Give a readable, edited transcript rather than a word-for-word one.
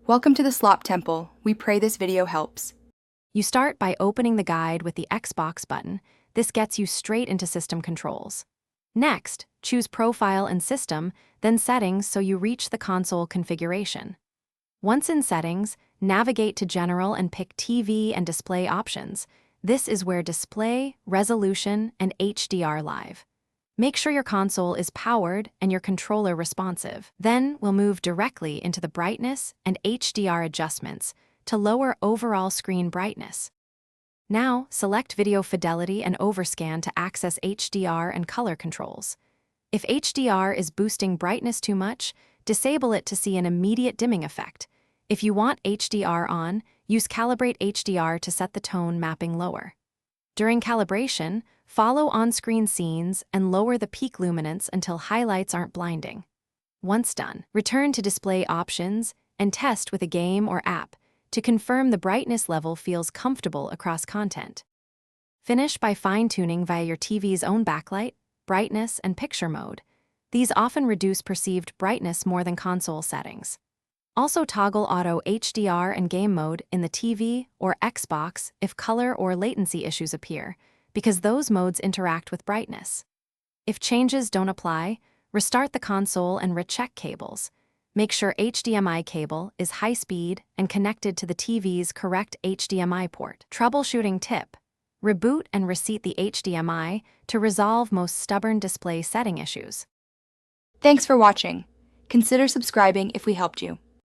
Welcome to the Slop Temple. We pray this video helps. You start by opening the guide with the Xbox button. This gets you straight into system controls. Next, choose Profile and System, then Settings so you reach the console configuration. Once in Settings, navigate to General and pick TV and Display options. This is where Display, Resolution, and HDR live. Make sure your console is powered and your controller responsive. Then we'll move directly into the brightness and HDR adjustments to lower overall screen brightness. Now, select Video Fidelity and Overscan to access HDR and color controls. If HDR is boosting brightness too much, disable it to see an immediate dimming effect. If you want HDR on, use Calibrate HDR to set the tone mapping lower. During calibration, follow on-screen scenes and lower the peak luminance until highlights aren't blinding. Once done, return to Display Options and test with a game or app to confirm the brightness level feels comfortable across content. Finish by fine-tuning via your TV's own backlight, brightness, and picture mode. These often reduce perceived brightness more than console settings. Also toggle Auto HDR and Game Mode in the TV or Xbox if color or latency issues appear, because those modes interact with brightness. If changes don't apply, restart the console and recheck cables. Make sure HDMI cable is high-speed and connected to the TV's correct HDMI port. Troubleshooting tip: reboot and reseat the HDMI to resolve most stubborn display setting issues. Thanks for watching. Consider subscribing if we helped you.